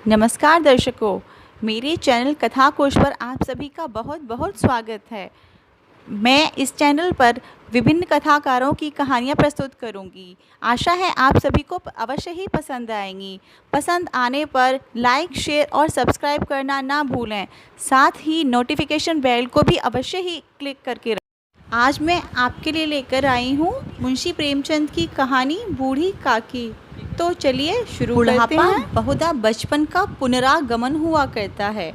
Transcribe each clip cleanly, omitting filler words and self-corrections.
नमस्कार दर्शकों, मेरे चैनल कथा कोश पर आप सभी का बहुत बहुत स्वागत है। मैं इस चैनल पर विभिन्न कथाकारों की कहानियाँ प्रस्तुत करूँगी। आशा है आप सभी को अवश्य ही पसंद आएंगी। पसंद आने पर लाइक, शेयर और सब्सक्राइब करना ना भूलें। साथ ही नोटिफिकेशन बेल को भी अवश्य ही क्लिक करके रखें। आज मैं आपके लिए लेकर आई हूँ मुंशी प्रेमचंद की कहानी बूढ़ी काकी। तो चलिए शुरू करते हैं। बहुधा बचपन का पुनरागमन हुआ करता है।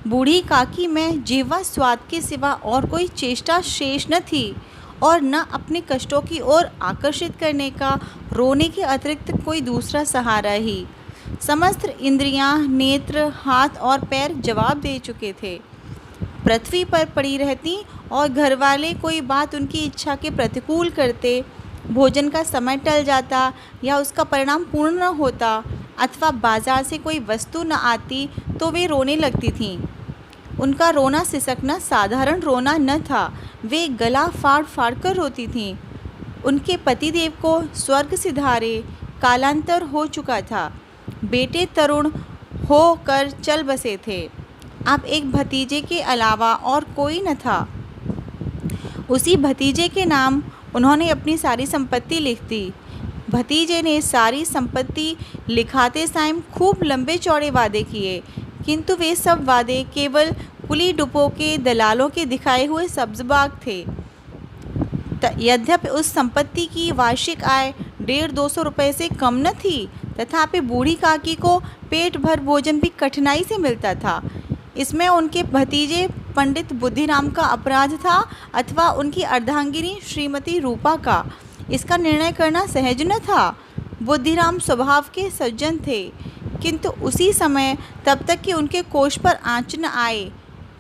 बूढ़ी काकी में जिह्वा स्वाद के सिवा और कोई चेष्टा शेष न थी और न अपने कष्टों की ओर आकर्षित करने का रोने के अतिरिक्त कोई दूसरा सहारा ही। समस्त इंद्रियां, नेत्र, हाथ और पैर जवाब दे चुके थे। पृथ्वी पर पड़ी रहती और घरवाले कोई बात उनकी इच्छा के प्रतिकूल करते, भोजन का समय टल जाता या उसका परिणाम पूर्ण न होता अथवा बाजार से कोई वस्तु न आती तो वे रोने लगती थीं। उनका रोना सिसकना साधारण रोना न था, वे गला फाड़ फाड़ कर रोती थीं। उनके पतिदेव को स्वर्ग सिधारे कालांतर हो चुका था। बेटे तरुण हो कर चल बसे थे। अब एक भतीजे के अलावा और कोई न था। उसी भतीजे के नाम उन्होंने अपनी सारी संपत्ति लिख दी। भतीजे ने सारी संपत्ति लिखाते टाइम खूब लंबे चौड़े वादे किए, किंतु वे सब वादे केवल कुली डुपो के दलालों के दिखाए हुए सब्ज़बाग थे। यद्यपि उस संपत्ति की वार्षिक आय 150-200 रुपये से कम न थी, तथापि बूढ़ी काकी को पेट भर भोजन भी कठिनाई से मिलता था। इसमें उनके भतीजे पंडित बुद्धिराम का अपराध था अथवा उनकी अर्धांगिनी श्रीमती रूपा का, इसका निर्णय करना सहज न था। बुद्धिराम स्वभाव के सज्जन थे, किंतु उसी समय तब तक कि उनके कोष पर आँच न आए।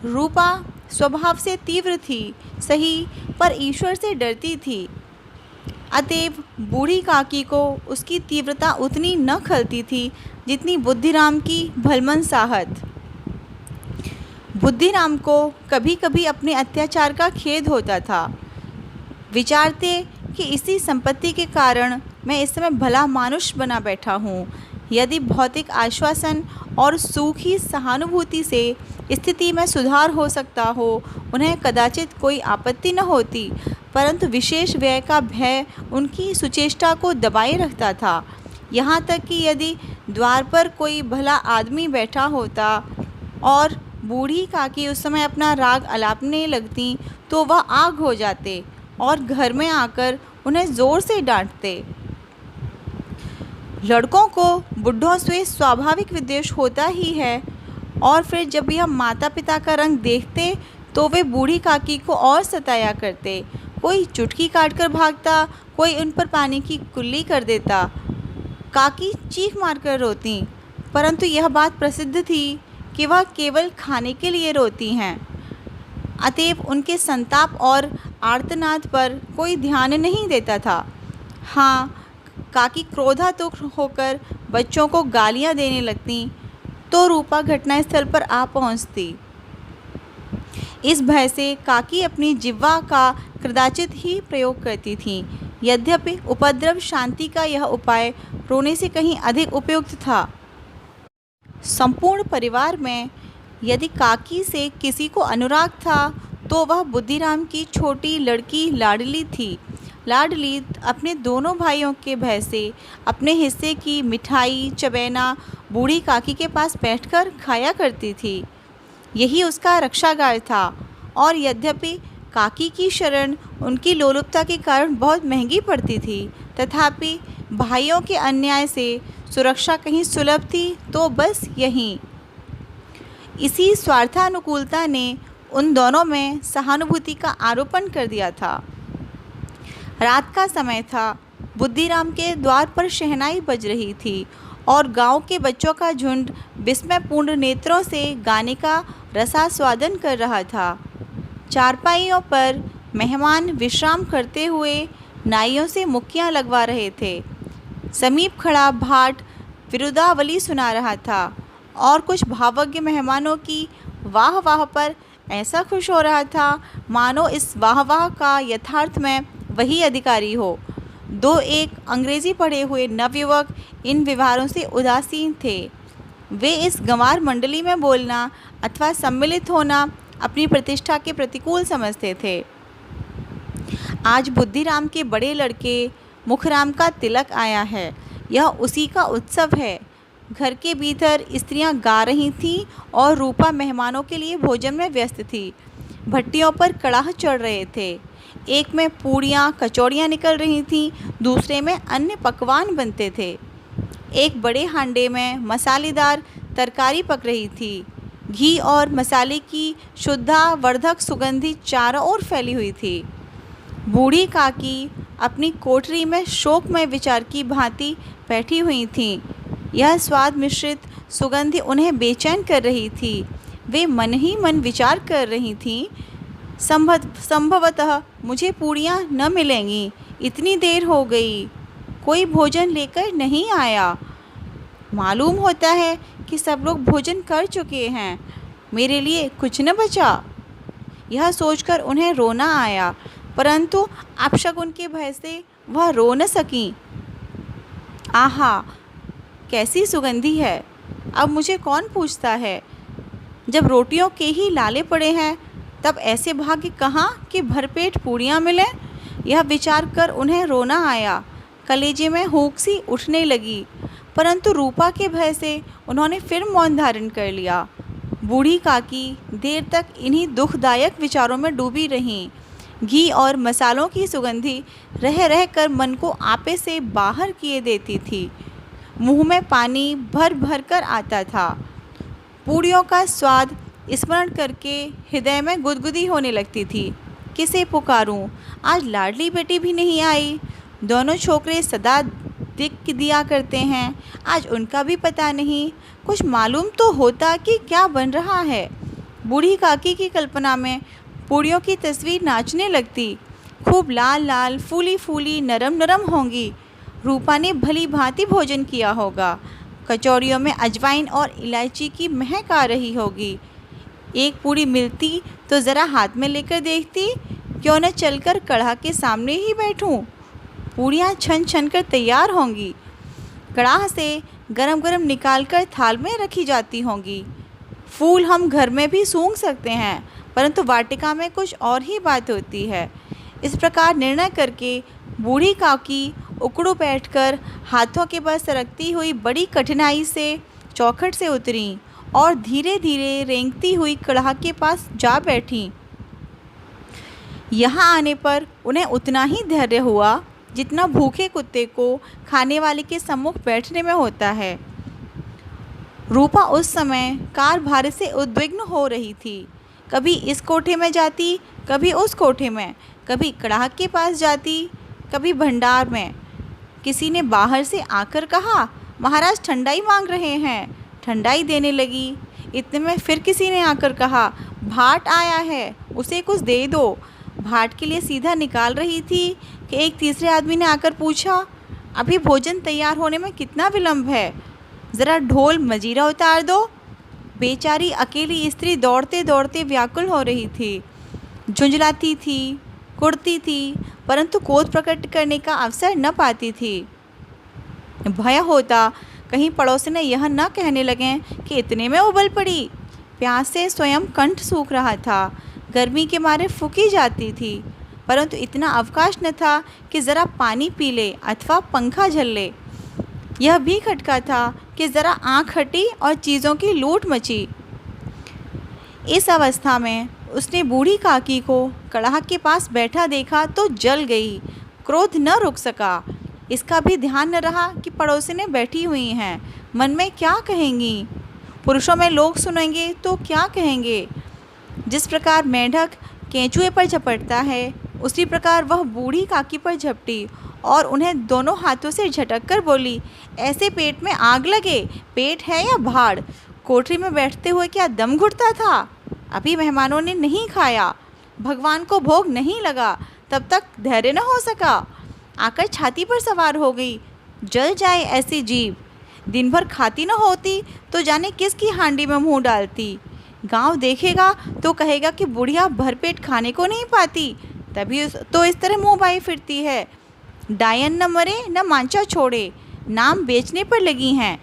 रूपा स्वभाव से तीव्र थी, सही, पर ईश्वर से डरती थी। अतएव बूढ़ी काकी को उसकी तीव्रता उतनी न खलती थी जितनी बुद्धिराम की भलमन साहत। बुद्धिराम को कभी कभी अपने अत्याचार का खेद होता था। विचारते कि इसी संपत्ति के कारण मैं इस समय भला मानुष बना बैठा हूँ। यदि भौतिक आश्वासन और सूखी सहानुभूति से स्थिति में सुधार हो सकता हो, उन्हें कदाचित कोई आपत्ति न होती, परंतु विशेष व्यय का भय उनकी सुचेष्टा को दबाए रखता था। यहाँ तक कि यदि द्वार पर कोई भला आदमी बैठा होता और बूढ़ी काकी उस समय अपना राग अलापने लगती तो वह आग हो जाते और घर में आकर उन्हें ज़ोर से डांटते। लड़कों को बुढ़ों से स्वाभाविक विद्वेष होता ही है, और फिर जब यह माता पिता का रंग देखते तो वे बूढ़ी काकी को और सताया करते। कोई चुटकी काटकर भागता, कोई उन पर पानी की कुल्ली कर देता। काकी चीख मारकर रोती, परंतु यह बात प्रसिद्ध थी कि वह केवल खाने के लिए रोती हैं। अतएव उनके संताप और आर्तनाद पर कोई ध्यान नहीं देता था। हाँ, काकी क्रोधातुर होकर बच्चों को गालियाँ देने लगती तो रूपा घटनास्थल पर आ पहुँचती। इस भय से काकी अपनी जिह्वा का कदाचित ही प्रयोग करती थीं। यद्यपि उपद्रव शांति का यह उपाय रोने से कहीं अधिक उपयुक्त था। संपूर्ण परिवार में यदि काकी से किसी को अनुराग था तो वह बुद्धिराम की छोटी लड़की लाडली थी। लाडली अपने दोनों भाइयों के भय से अपने हिस्से की मिठाई चबैना बूढ़ी काकी के पास बैठकर खाया करती थी। यही उसका रक्षागार था, और यद्यपि काकी की शरण उनकी लोलुपता के कारण बहुत महंगी पड़ती थी, तथापि भाइयों के अन्याय से सुरक्षा कहीं सुलभ थी तो बस यहीं। इसी स्वार्थानुकूलता ने उन दोनों में सहानुभूति का आरोपण कर दिया था। रात का समय था। बुद्धिराम के द्वार पर शहनाई बज रही थी और गांव के बच्चों का झुंड विस्मयपूर्ण नेत्रों से गाने का रसास्वादन कर रहा था। चारपाइयों पर मेहमान विश्राम करते हुए नाइयों से मुक्कियां लगवा रहे थे। समीप खड़ा भाट विरुदावली सुना रहा था और कुछ भावज्ञ मेहमानों की वाह वाह पर ऐसा खुश हो रहा था मानो इस वाह वाह का यथार्थ में वही अधिकारी हो। दो एक अंग्रेजी पढ़े हुए नवयुवक इन व्यवहारों से उदासीन थे। वे इस गंवार मंडली में बोलना अथवा सम्मिलित होना अपनी प्रतिष्ठा के प्रतिकूल समझते थे। आज बुद्धिराम के बड़े लड़के मुखराम का तिलक आया है, यह उसी का उत्सव है। घर के भीतर स्त्रियां गा रही थीं और रूपा मेहमानों के लिए भोजन में व्यस्त थी। भट्टियों पर कड़ाह चढ़ रहे थे। एक में पूड़ियाँ कचौड़ियाँ निकल रही थीं, दूसरे में अन्य पकवान बनते थे। एक बड़े हांडे में मसालेदार तरकारी पक रही थी। घी और मसाले की शुद्धावर्धक सुगंधी चारों ओर फैली हुई थी। बूढ़ी काकी अपनी कोठरी में शोकमय विचार की भांति बैठी हुई थीं। यह स्वाद मिश्रित सुगंधि उन्हें बेचैन कर रही थी। वे मन ही मन विचार कर रही थीं, संभवतः मुझे पूड़ियाँ न मिलेंगी, इतनी देर हो गई, कोई भोजन लेकर नहीं आया। मालूम होता है कि सब लोग भोजन कर चुके हैं, मेरे लिए कुछ न बचा। यह सोचकर उन्हें रोना आया, परंतु अपशकुन के भय से वह रो न सकीं। आहा, कैसी सुगंधी है, अब मुझे कौन पूछता है। जब रोटियों के ही लाले पड़े हैं, तब ऐसे भाग्य कहाँ कि भरपेट पूड़ियाँ मिलें। यह विचार कर उन्हें रोना आया। कलेजे में हुक सी उठने लगी, परंतु रूपा के भय से उन्होंने फिर मौन धारण कर लिया। बूढ़ी काकी देर तक इन्हीं दुखदायक विचारों में डूबी रहीं। घी और मसालों की सुगंधी रह रह कर मन को आपे से बाहर किए देती थी। मुंह में पानी भर भर कर आता था। पूड़ियों का स्वाद स्मरण करके हृदय में गुदगुदी होने लगती थी। किसे पुकारूं, आज लाडली बेटी भी नहीं आई। दोनों छोकरे सदा दिख दिया करते हैं, आज उनका भी पता नहीं। कुछ मालूम तो होता कि क्या बन रहा है। बूढ़ी काकी की कल्पना में पूड़ियों की तस्वीर नाचने लगती। खूब लाल लाल, फूली फूली, नरम नरम होंगी। रूपा ने भली भांति भोजन किया होगा। कचौड़ियों में अजवाइन और इलायची की महक आ रही होगी। एक पूड़ी मिलती तो ज़रा हाथ में लेकर देखती, क्यों न चलकर कढ़ा के सामने ही बैठूं। पूड़ियाँ छन छन कर तैयार होंगी। कढ़ाह से गरम गरम निकाल कर थाल में रखी जाती होंगी। फूल हम घर में भी सूंघ सकते हैं, परंतु वाटिका में कुछ और ही बात होती है। इस प्रकार निर्णय करके बूढ़ी काकी उकड़ू बैठकर हाथों के बस सरकती हुई बड़ी कठिनाई से चौखट से उतरी और धीरे धीरे रेंगती हुई कढ़ा के पास जा बैठी। यहाँ आने पर उन्हें उतना ही धैर्य हुआ जितना भूखे कुत्ते को खाने वाले के सम्मुख बैठने में होता है। रूपा उस समय कारभार से उद्विग्न हो रही थी। कभी इस कोठे में जाती, कभी उस कोठे में, कभी कड़ाह के पास जाती, कभी भंडार में। किसी ने बाहर से आकर कहा, महाराज ठंडाई मांग रहे हैं। ठंडाई देने लगी। इतने में फिर किसी ने आकर कहा, भाट आया है, उसे कुछ दे दो। भाट के लिए सीधा निकाल रही थी कि एक तीसरे आदमी ने आकर पूछा, अभी भोजन तैयार होने में कितना विलंब है, ज़रा ढोल मजीरा उतार दो। बेचारी अकेली स्त्री दौड़ते दौड़ते व्याकुल हो रही थी। झुंझलाती थी, कुड़ती थी, परंतु क्रोध प्रकट करने का अवसर न पाती थी। भय होता कहीं पड़ोसी यह न कहने लगें कि इतने में उबल पड़ी। प्यास से स्वयं कंठ सूख रहा था। गर्मी के मारे फूकी जाती थी, परंतु इतना अवकाश न था कि ज़रा पानी पी ले अथवा पंखा झल ले। यह भी खटका था कि ज़रा आँख हटी और चीज़ों की लूट मची। इस अवस्था में उसने बूढ़ी काकी को कड़ाह के पास बैठा देखा तो जल गई। क्रोध न रुक सका। इसका भी ध्यान न रहा कि पड़ोसिनें बैठी हुई हैं, मन में क्या कहेंगी। पुरुषों में लोग सुनेंगे तो क्या कहेंगे। जिस प्रकार मेंढक केंचुए पर झपटता है, उसी प्रकार वह बूढ़ी काकी पर झपटी और उन्हें दोनों हाथों से झटक कर बोली, ऐसे पेट में आग लगे, पेट है या भाड़। कोठरी में बैठते हुए क्या दम घुटता था। अभी मेहमानों ने नहीं खाया, भगवान को भोग नहीं लगा, तब तक धैर्य न हो सका। आकर छाती पर सवार हो गई। जल जाए ऐसी जीव। दिन भर खाती न होती तो जाने किसकी हांडी में मुंह डालती। गांव देखेगा तो कहेगा कि बुढ़िया भरपेट खाने को नहीं पाती, तभी तो इस तरह मुँह बाई फिरती है। डायन न मरे न मांचा छोड़े, नाम बेचने पर लगी हैं।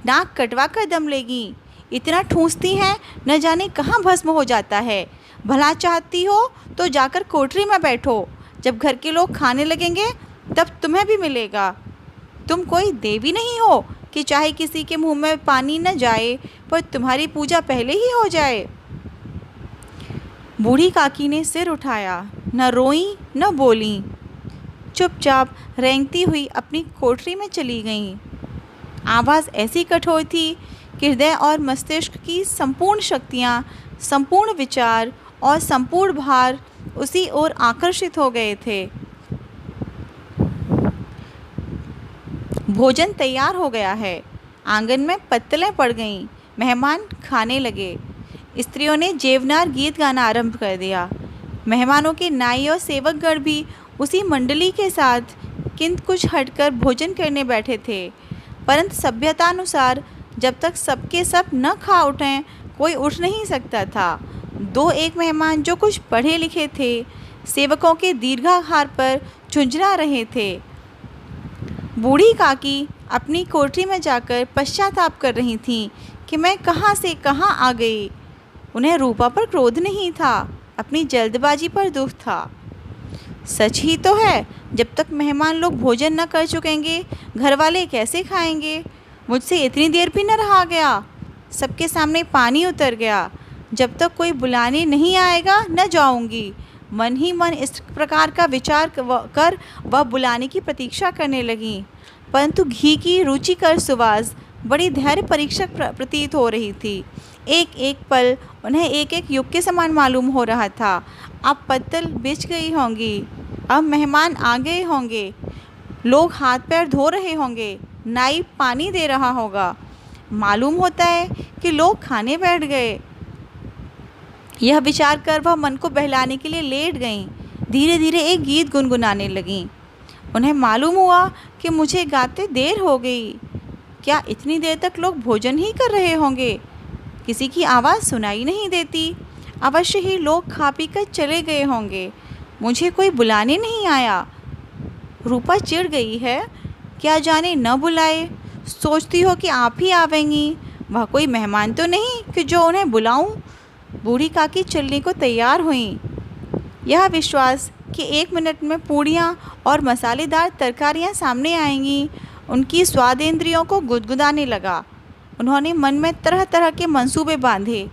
नाक कटवा कर दम लेगी। इतना ठूंसती हैं, न जाने कहाँ भस्म हो जाता है। भला चाहती हो तो जाकर कोठरी में बैठो, जब घर के लोग खाने लगेंगे तब तुम्हें भी मिलेगा। तुम कोई देवी नहीं हो कि चाहे किसी के मुंह में पानी न जाए पर तुम्हारी पूजा पहले ही हो जाए। बूढ़ी काकी ने सिर उठाया, न रोई न बोली, चुपचाप रेंगती हुई अपनी कोठरी में चली गईं। आवाज़ ऐसी कठोर थी कि हृदय और मस्तिष्क की संपूर्ण शक्तियाँ, संपूर्ण विचार और संपूर्ण भार उसी ओर आकर्षित हो गए थे। भोजन तैयार हो गया है। आंगन में पत्तलें पड़ गईं। मेहमान खाने लगे। स्त्रियों ने जेवनार गीत गाना आरंभ कर दिया। मेहमानों के नाई और सेवकगण भी उसी मंडली के साथ किंतु कुछ हटकर भोजन करने बैठे थे। परंतु सभ्यतानुसार जब तक सबके सब न खा उठें कोई उठ नहीं सकता था। दो एक मेहमान जो कुछ पढ़े लिखे थे, सेवकों के दीर्घाहार पर झुंझला रहे थे। बूढ़ी काकी अपनी कोठरी में जाकर पश्चाताप कर रही थीं कि मैं कहाँ से कहाँ आ गई। उन्हें रूपा पर क्रोध नहीं था, अपनी जल्दबाजी पर दुख था। सच ही तो है, जब तक मेहमान लोग भोजन न कर चुकेंगे घर वाले कैसे खाएंगे। मुझसे इतनी देर भी न रहा गया। सबके सामने पानी उतर गया। जब तक कोई बुलाने नहीं आएगा न जाऊंगी। मन ही मन इस प्रकार का विचार कर वह बुलाने की प्रतीक्षा करने लगी। परंतु घी की रुचिकर सुवास बड़ी धैर्य परीक्षक प्रतीत हो रही थी। एक एक पल उन्हें एक एक युग के समान मालूम हो रहा था। अब पत्तल बिछ गई होंगी, अब मेहमान आ गए होंगे, लोग हाथ पैर धो रहे होंगे, नाई पानी दे रहा होगा। मालूम होता है कि लोग खाने बैठ गए। यह विचार कर वह मन को बहलाने के लिए लेट गईं। धीरे धीरे एक गीत गुनगुनाने लगीं। उन्हें मालूम हुआ कि मुझे गाते देर हो गई। क्या इतनी देर तक लोग भोजन ही कर रहे होंगे? किसी की आवाज़ सुनाई नहीं देती। अवश्य ही लोग खा पी कर चले गए होंगे। मुझे कोई बुलाने नहीं आया। रूपा चिढ़ गई है, क्या जाने न बुलाए। सोचती हो कि आप ही आवेंगी। वह कोई मेहमान तो नहीं कि जो उन्हें बुलाऊं। बूढ़ी काकी चलने को तैयार हुईं। यह विश्वास कि 1 मिनट में पूड़ियाँ और मसालेदार तरकारियाँ सामने आएंगी उनकी स्वादेंद्रियों को गुदगुदाने लगा। उन्होंने मन में तरह तरह के मंसूबे बांधे।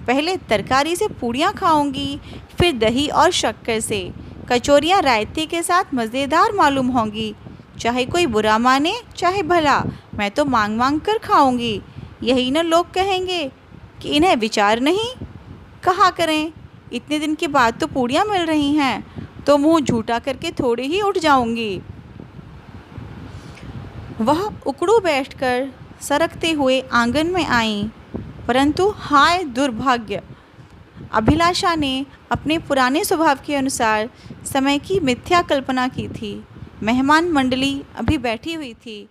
पहले तरकारी से पूड़ियाँ खाऊंगी, फिर दही और शक्कर से। कचौरियाँ रायते के साथ मज़ेदार मालूम होंगी। चाहे कोई बुरा माने चाहे भला, मैं तो मांग मांग कर खाऊंगी। यही न लोग कहेंगे कि इन्हें विचार नहीं। कहा करें, इतने दिन के बाद तो पूड़ियाँ मिल रही हैं, तो मुंह झूठा करके थोड़ी ही उठ जाऊंगी। वह उकड़ू बैठकर सरकते हुए आंगन में आईं। परंतु हाय दुर्भाग्य! अभिलाषा ने अपने पुराने स्वभाव के अनुसार समय की मिथ्या कल्पना की थी। मेहमान मंडली अभी बैठी हुई थी।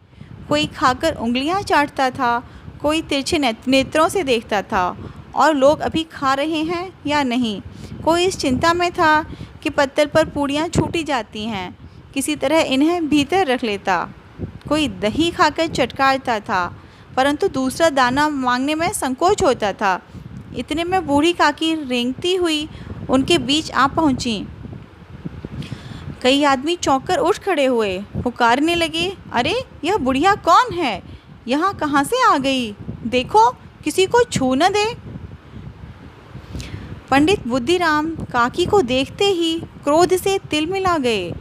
कोई खाकर उंगलियां चाटता था, कोई तिरछे नेत्रों से देखता था और लोग अभी खा रहे हैं या नहीं। कोई इस चिंता में था कि पत्तल पर पूड़ियाँ छूटी जाती हैं, किसी तरह इन्हें भीतर रख लेता। कोई दही खाकर चटकारता था, परंतु दूसरा दाना मांगने में संकोच होता था। इतने में बूढ़ी काकी रेंगती हुई उनके बीच आ पहुंची। कई आदमी चौंक कर उठ खड़े हुए, पुकारने लगे, अरे यह बुढ़िया कौन है? यहाँ कहाँ से आ गई? देखो, किसी को छू न दे। पंडित बुद्धिराम काकी को देखते ही क्रोध से तिलमिला गए।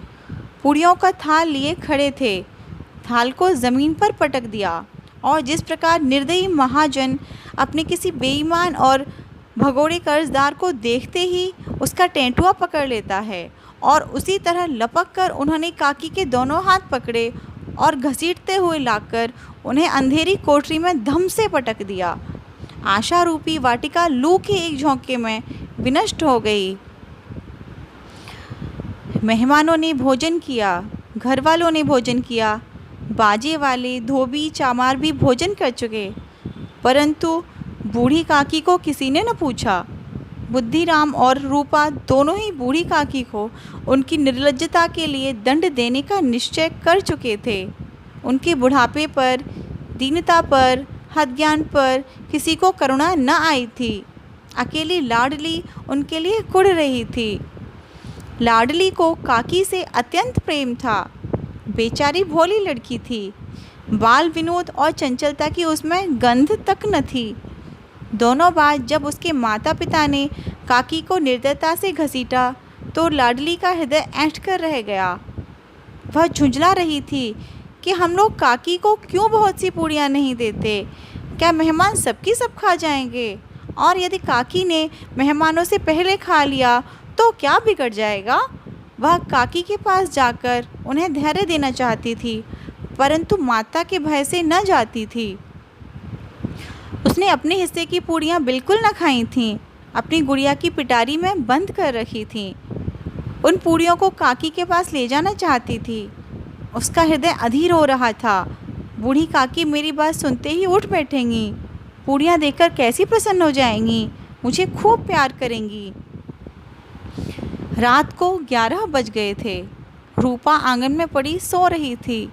पूड़ियों का थाल लिए खड़े थे। थाल को ज़मीन पर पटक दिया और जिस प्रकार निर्दयी महाजन अपने किसी बेईमान और भगोड़े कर्जदार को देखते ही उसका टेंटुआ पकड़ लेता है, और उसी तरह लपक कर उन्होंने काकी के दोनों हाथ पकड़े और घसीटते हुए लाकर उन्हें अंधेरी कोठरी में धम से पटक दिया। आशा रूपी वाटिका लू के एक झोंके में विनष्ट हो गई। मेहमानों ने भोजन किया, घर वालों ने भोजन किया, बाजे वाले धोबी चामार भी भोजन कर चुके, परंतु बूढ़ी काकी को किसी ने न पूछा। बुद्धिराम और रूपा दोनों ही बूढ़ी काकी को उनकी निर्लज्जता के लिए दंड देने का निश्चय कर चुके थे। उनके बुढ़ापे पर, दीनता पर, हद ज्ञान पर किसी को करुणा न आई थी। अकेली लाडली उनके लिए कुढ़ रही थी। लाडली को काकी से अत्यंत प्रेम था। बेचारी भोली लड़की थी। बाल विनोद और चंचलता की उसमें गंध तक न थी। दोनों बार जब उसके माता पिता ने काकी को निर्दयता से घसीटा तो लाडली का हृदय ऐंठ कर रह गया। वह झुंझला रही थी कि हम लोग काकी को क्यों बहुत सी पूड़ियाँ नहीं देते। क्या मेहमान सबकी सब खा जाएंगे? और यदि काकी ने मेहमानों से पहले खा लिया तो क्या बिगड़ जाएगा? वह काकी के पास जाकर उन्हें धैर्य देना चाहती थी, परंतु माता के भय से न जाती थी। उसने अपने हिस्से की पूड़ियाँ बिल्कुल न खाई थीं, अपनी गुड़िया की पिटारी में बंद कर रखी थीं। उन पूड़ियों को काकी के पास ले जाना चाहती थी। उसका हृदय अधीर हो रहा था। बूढ़ी काकी मेरी बात सुनते ही उठ बैठेंगी, पूड़ियाँ देखकर कैसी प्रसन्न हो जाएंगी, मुझे खूब प्यार करेंगी। रात को 11 बज गए थे। रूपा आंगन में पड़ी सो रही थी।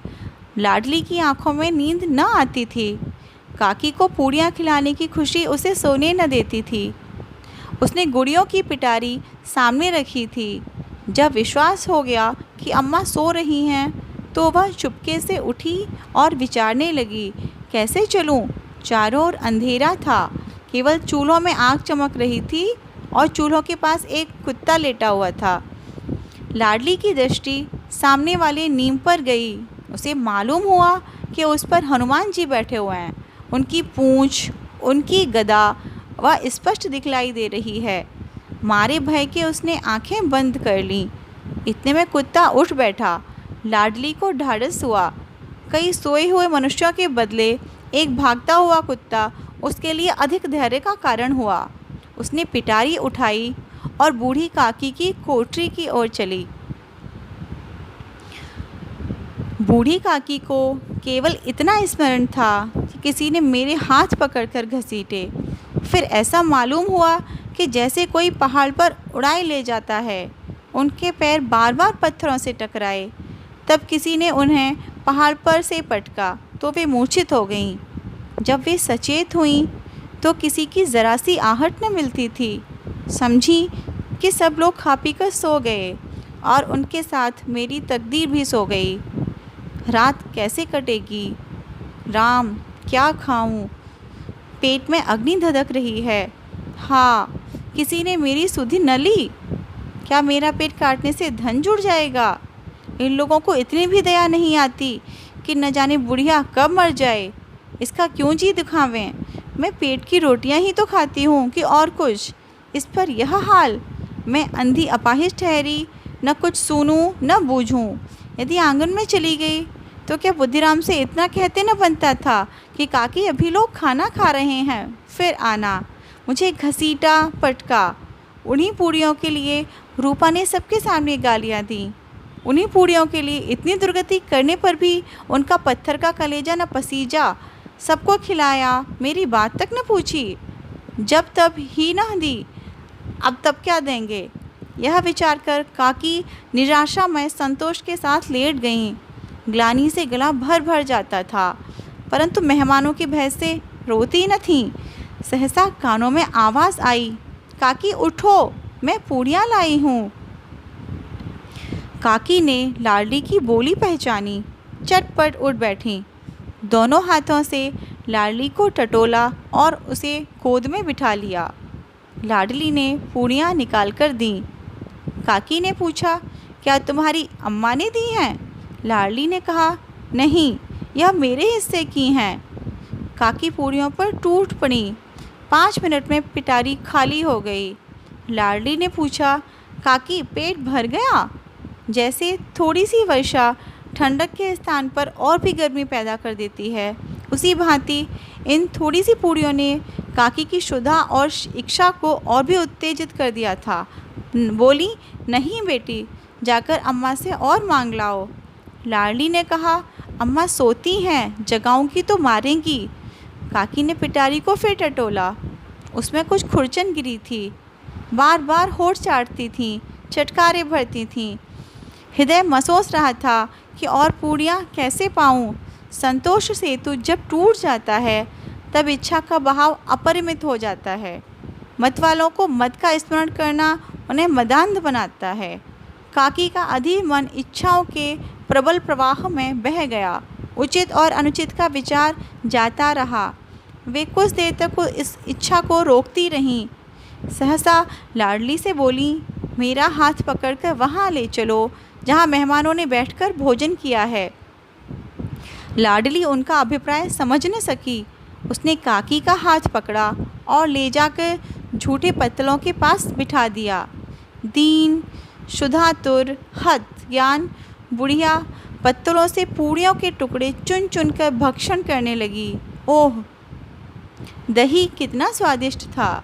लाडली की आंखों में नींद न आती थी। काकी को पूड़ियाँ खिलाने की खुशी उसे सोने न देती थी। उसने गुड़ियों की पिटारी सामने रखी थी। जब विश्वास हो गया कि अम्मा सो रही हैं तो वह चुपके से उठी और विचारने लगी, कैसे चलूं? चारों ओर अंधेरा था। केवल चूल्हों में आग चमक रही थी और चूल्हों के पास एक कुत्ता लेटा हुआ था। लाडली की दृष्टि सामने वाले नीम पर गई। उसे मालूम हुआ कि उस पर हनुमान जी बैठे हुए हैं। उनकी पूंछ, उनकी गदा वह स्पष्ट दिखलाई दे रही है। मारे भय के उसने आंखें बंद कर लीं। इतने में कुत्ता उठ बैठा। लाडली को ढाढ़स हुआ। कई सोए हुए मनुष्यों के बदले एक भागता हुआ कुत्ता उसके लिए अधिक धैर्य का कारण हुआ। उसने पिटारी उठाई और बूढ़ी काकी की कोठरी की ओर चली। बूढ़ी काकी को केवल इतना स्मरण था कि किसी ने मेरे हाथ पकड़कर घसीटे। फिर ऐसा मालूम हुआ कि जैसे कोई पहाड़ पर उड़ाए ले जाता है। उनके पैर बार बार पत्थरों से टकराए। तब किसी ने उन्हें पहाड़ पर से पटका तो वे मूर्छित हो गईं। जब वे सचेत हुईं तो किसी की ज़रा सी आहट न मिलती थी। समझी कि सब लोग खा पी कर सो गए और उनके साथ मेरी तकदीर भी सो गई। रात कैसे कटेगी? राम, क्या खाऊं? पेट में अग्नि धधक रही है। हाँ, किसी ने मेरी सुधि न ली। क्या मेरा पेट काटने से धन जुड़ जाएगा? इन लोगों को इतनी भी दया नहीं आती कि न जाने बुढ़िया कब मर जाए। इसका क्यों जी दिखावें? मैं पेट की रोटियां ही तो खाती हूँ कि और कुछ। इस पर यह हाल। मैं अंधी अपाहिज ठहरी, न कुछ सुनूं न बूझूं। यदि आंगन में चली गई तो क्या बुद्धिराम से इतना कहते न बनता था कि काकी अभी लोग खाना खा रहे हैं, फिर आना। मुझे घसीटा, पटका। उन्हीं पूड़ियों के लिए रूपा ने सबके सामने गालियाँ दी। उन्हीं पूड़ियों के लिए इतनी दुर्गति करने पर भी उनका पत्थर का कलेजा न पसीजा। सबको खिलाया, मेरी बात तक न पूछी। जब तब ही न दी, अब तब क्या देंगे? यह विचार कर काकी निराशा में संतोष के साथ लेट गईं। ग्लानि से गला भर भर जाता था, परंतु मेहमानों के भय से रोती न थीं। सहसा कानों में आवाज़ आई, काकी उठो, मैं पूड़ियाँ लाई हूँ। काकी ने लाडली की बोली पहचानी। चटपट उठ बैठी। दोनों हाथों से लाडली को टटोला और उसे गोद में बिठा लिया। लाडली ने पूड़ियाँ निकाल कर दीं। काकी ने पूछा, क्या तुम्हारी अम्मा ने दी हैं? लाडली ने कहा, नहीं, यह मेरे हिस्से की हैं। काकी पूड़ियों पर टूट पड़ी। 5 मिनट में पिटारी खाली हो गई। लाडली ने पूछा, काकी पेट भर गया? जैसे थोड़ी सी वर्षा ठंडक के स्थान पर और भी गर्मी पैदा कर देती है, उसी भांति इन थोड़ी सी पूड़ियों ने काकी की क्षुधा और इच्छा को और भी उत्तेजित कर दिया था। बोली, नहीं बेटी, जाकर अम्मा से और मांग लाओ। लाडली ने कहा, अम्मा सोती हैं, जगाऊंगी तो मारेंगी। काकी ने पिटारी को फिर टटोला। उसमें कुछ खुरचन गिरी थी। बार बार होठ चाटती थीं, चटकारे भरती थीं। हृदय मसोस रहा था कि और पूड़ियाँ कैसे पाऊँ। संतोष सेतु जब टूट जाता है तब इच्छा का बहाव अपरिमित हो जाता है। मत वालों को मत का स्मरण करना उन्हें मदान्ध बनाता है। काकी का अधीर मन इच्छाओं के प्रबल प्रवाह में बह गया। उचित और अनुचित का विचार जाता रहा। वे कुछ देर तक इस इच्छा को रोकती रहीं। सहसा लाडली से बोली, मेरा हाथ पकड़कर वहाँ ले चलो जहाँ मेहमानों ने बैठकर भोजन किया है। लाडली उनका अभिप्राय समझ न सकी। उसने काकी का हाथ पकड़ा और ले जाकर झूठे पत्तलों के पास बिठा दिया। दीन शुद्धातुर हत ज्ञान बुढ़िया पत्तलों से पूड़ियों के टुकड़े चुन चुन कर भक्षण करने लगी। ओह, दही कितना स्वादिष्ट था,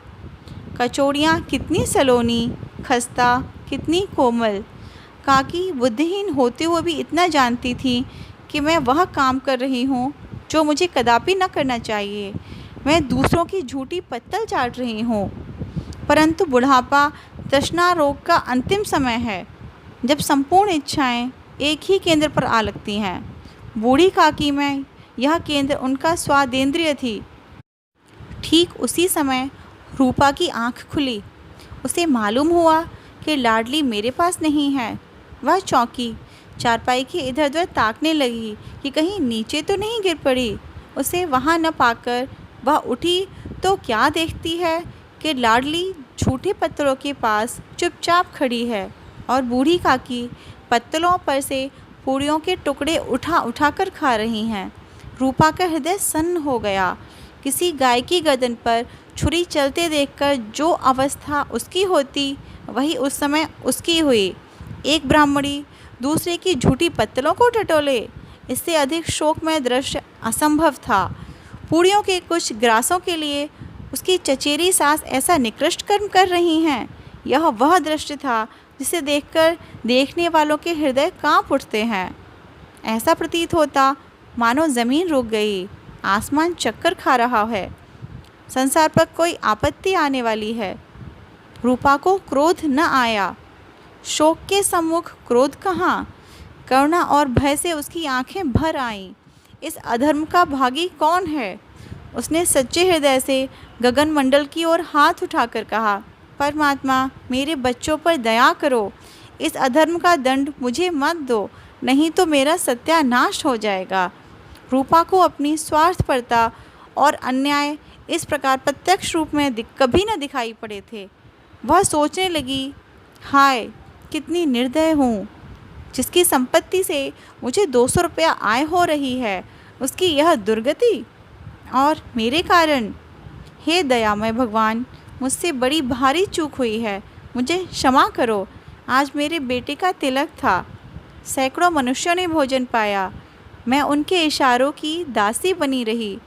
कचौड़ियाँ कितनी सलोनी, खस्ता कितनी कोमल। काकी बुद्धिहीन होते हुए भी इतना जानती थी कि मैं वह काम कर रही हूँ जो मुझे कदापि न करना चाहिए। मैं दूसरों की झूठी पत्तल चाट रही हूँ। परंतु बुढ़ापा तृष्णा रोग का अंतिम समय है, जब संपूर्ण इच्छाएं एक ही केंद्र पर आ लगती हैं। बूढ़ी काकी में यह केंद्र उनका स्वादेंद्रिय थी। ठीक उसी समय रूपा की आंख खुली। उसे मालूम हुआ कि लाडली मेरे पास नहीं है। वह चौंकी, चारपाई के इधर उधर ताकने लगी कि कहीं नीचे तो नहीं गिर पड़ी। उसे वहाँ न पाकर वह उठी तो क्या देखती है कि लाडली झूठे पत्तलों के पास चुपचाप खड़ी है और बूढ़ी काकी पत्तलों पर से पूड़ियों के टुकड़े उठा उठा कर खा रही हैं। रूपा का हृदय सन्न हो गया। किसी गाय की गर्दन पर छुरी चलते देखकर जो अवस्था उसकी होती, वही उस समय उसकी हुई। एक ब्राह्मणी दूसरे की झूठी पत्तलों को टटोले, इससे अधिक शोकमय दृश्य असंभव था। पूड़ियों के कुछ ग्रासों के लिए उसकी चचेरी सास ऐसा निकृष्ट कर्म कर रही हैं। यह वह दृश्य था जिसे देखकर देखने वालों के हृदय कांप उठते हैं। ऐसा प्रतीत होता मानो ज़मीन रुक गई, आसमान चक्कर खा रहा है, संसार पर कोई आपत्ति आने वाली है। रूपा को क्रोध न आया। शोक के सम्मुख क्रोध कहाँ? करुणा और भय से उसकी आंखें भर आईं। इस अधर्म का भागी कौन है? उसने सच्चे हृदय से गगनमंडल की ओर हाथ उठाकर कहा, परमात्मा, मेरे बच्चों पर दया करो। इस अधर्म का दंड मुझे मत दो, नहीं तो मेरा सत्यानाश हो जाएगा। रूपा को अपनी स्वार्थपरता और अन्याय इस प्रकार प्रत्यक्ष रूप में कभी न दिखाई पड़े थे। वह सोचने लगी, हाय कितनी निर्दय हूँ। जिसकी संपत्ति से मुझे 200 रुपया आय हो रही है, उसकी यह दुर्गति, और मेरे कारण। हे दयामय भगवान, मुझसे बड़ी भारी चूक हुई है, मुझे क्षमा करो। आज मेरे बेटे का तिलक था, सैकड़ों मनुष्यों ने भोजन पाया, मैं उनके इशारों की दासी बनी रही,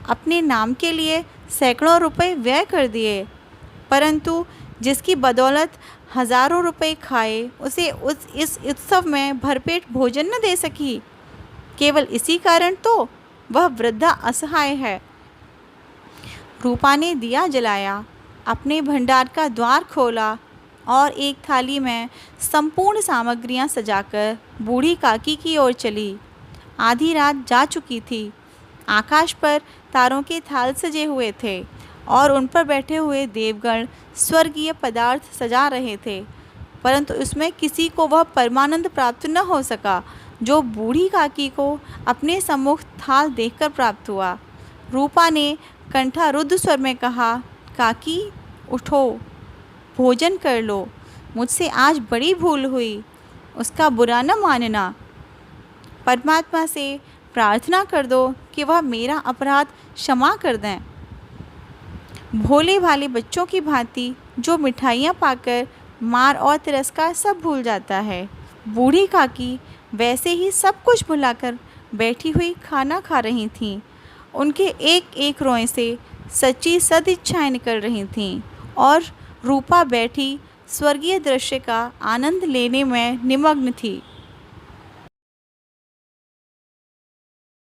अपने नाम के लिए सैकड़ों रुपए व्यय कर दिए, परंतु जिसकी बदौलत हज़ारों रुपए खाए, उसे इस उत्सव में भरपेट भोजन न दे सकी। केवल इसी कारण तो वह वृद्धा असहाय है। रूपा ने दिया जलाया, अपने भंडार का द्वार खोला और एक थाली में संपूर्ण सामग्रियां सजाकर बूढ़ी काकी की ओर चली। आधी रात जा चुकी थी। आकाश पर तारों के थाल सजे हुए थे और उन पर बैठे हुए देवगण स्वर्गीय पदार्थ सजा रहे थे, परंतु उसमें किसी को वह परमानंद प्राप्त न हो सका जो बूढ़ी काकी को अपने सम्मुख थाल देखकर प्राप्त हुआ। रूपा ने कंठारुद्ध स्वर में कहा, काकी उठो, भोजन कर लो, मुझसे आज बड़ी भूल हुई, उसका बुरा न मानना। परमात्मा से प्रार्थना कर दो कि वह मेरा अपराध क्षमा कर दें। भोले भाले बच्चों की भांति जो मिठाइयाँ पाकर मार और तिरस्कार सब भूल जाता है, बूढ़ी काकी वैसे ही सब कुछ भुलाकर बैठी हुई खाना खा रही थीं। उनके एक एक रोए से सच्ची सदिच्छाएं निकल रही थीं और रूपा बैठी स्वर्गीय दृश्य का आनंद लेने में निमग्न थी।